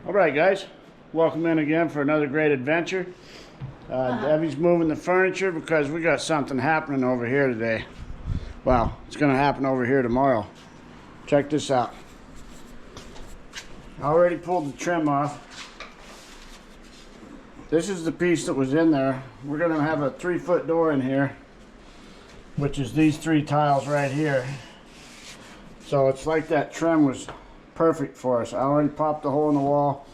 Alright guys, welcome in again for another great adventure. Debbie's moving the furniture because we got something happening over here today. Well, it's going to happen over here tomorrow. Check this out. I already pulled the trim off. This is the piece that was in there. We're going to have a 3-foot door in here, which is these 3 tiles right here. So it's like that trim was perfect for us. I already popped a hole in the wall.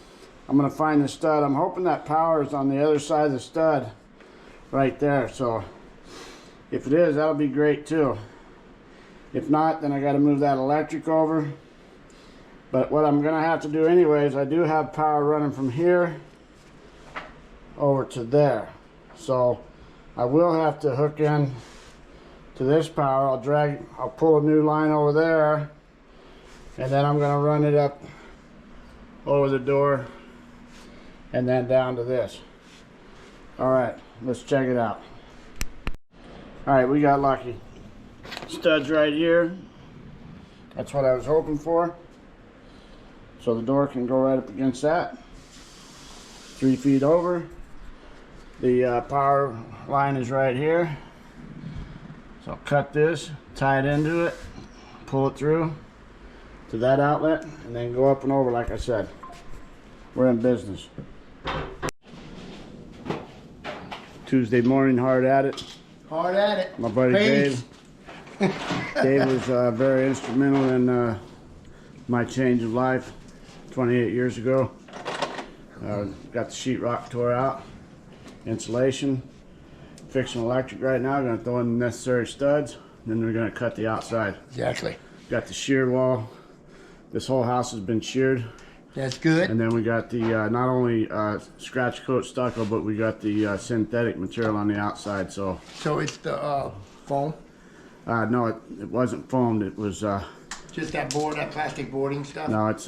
I'm going to find the stud. I'm hoping that power is on the other side of the stud right there. So if it is, that'll be great too. If not, then I got to move that electric over. But what I'm going to have to do anyways, I do have power running from here over to there. So I will have to hook in to this power. I'll pull a new line over there, and then I'm going to run it up over the door and then down to this. Alright, let's check it out. Alright, we got lucky. Studs right here. That's what I was hoping for. So the door can go right up against that. 3 feet over. The power line is right here. So I'll cut this, tie it into it, pull it through to that outlet, and then go up and over like I said. We're in business. Tuesday morning, hard at it. Hard at it. My buddy Dave. Dave was very instrumental in my change of life 28 years ago. Got the sheetrock tore out, insulation, fixing electric right now. Going to throw in the necessary studs, then we're going to cut the outside. Exactly. Got the shear wall. This whole house has been sheared. That's good. And then we got the not only scratch coat stucco, but we got the synthetic material on the outside. So it's the foam? no, it wasn't foamed. It was Just that board, that plastic boarding stuff? no, it's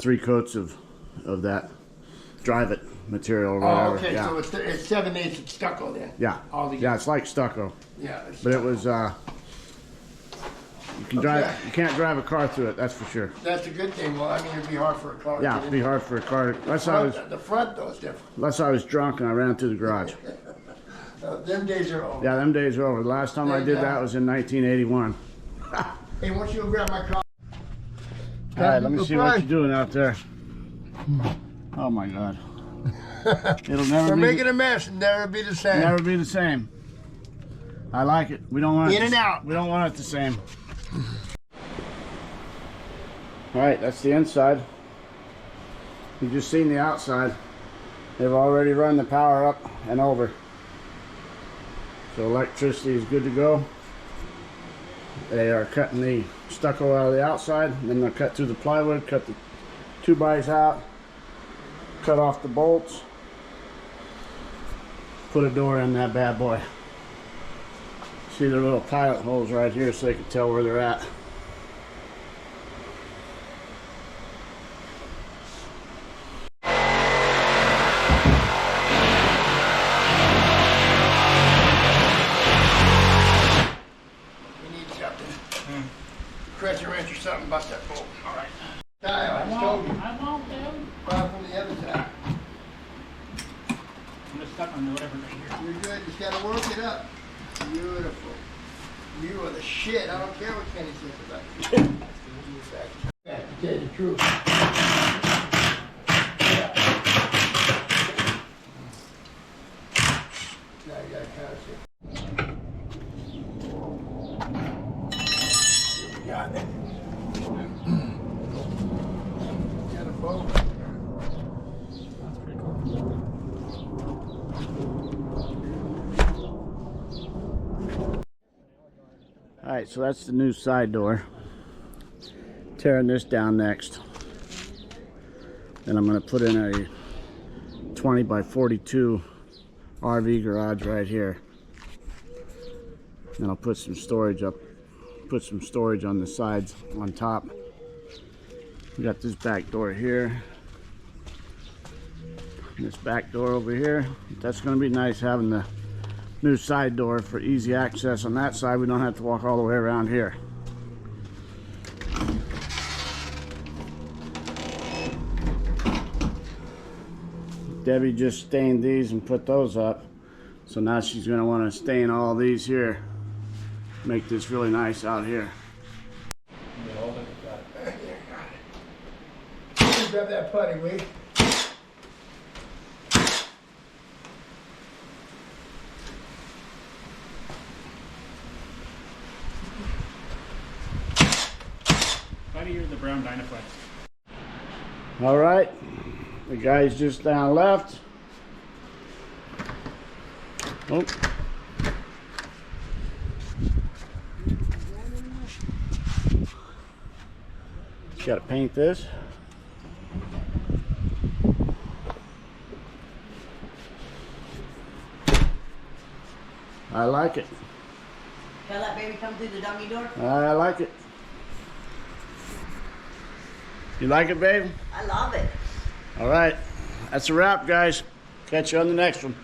3 coats of that drive it material or whatever. Oh, okay. Yeah. So it's 7/8 stucco then? Yeah. All together. Yeah, it's like stucco. Yeah. But it was you can't drive a car through it, that's for sure. That's a good thing. Well, I mean, it'd be hard for a car. Yeah, it'd be hard for a car. The front though is different. Unless I was drunk and I ran through the garage. Them days are over. Yeah, them days are over. The last time I did that was in 1981. Hey, once you grab my car. All right, let me see what you're doing out there. Oh my God. It'll never We're be making a mess and never be the same. never be the same. I like it. We don't want it In and out. We don't want it the same. All right, that's the inside. You've just seen the outside. They've already run the power up and over. So electricity is good to go. They are cutting the stucco out of the outside, and then they'll cut through the plywood, cut the 2x out, cut off the bolts, put a door in that bad boy. See the little pilot holes right here so they can tell where they're at. Pressure wrench or something, bust that bolt. All right. Kyle, I told you. I won't, Dad. Fire from the other side. I'm just stuck on whatever right here. You're good. Just gotta work it up. Beautiful. You are the shit. I don't care what Kenny says about you. Yeah, to tell you the truth. Now you gotta kind of see. Got it. Got a boat. That's pretty cool. All right, so that's the new side door. Tearing this down next. Then I'm going to put in a 20 by 42 RV garage right here. Then I'll put some storage up. Put some storage on the sides on top. We got this back door here. And this back door over here. That's going to be nice having the new side door for easy access on that side. We don't have to walk all the way around here. Debbie just stained these and put those up. So now she's gonna wanna stain all these here. Make this really nice out here. Grab that putty, will you? Buddy, you're the brown Dynaflex. All right, the guy's just down left. Oh. Just gotta paint this. I like it. Tell that baby come through the dummy door. I like it. You like it, babe? I love it. All right. That's a wrap, guys. Catch you on the next one.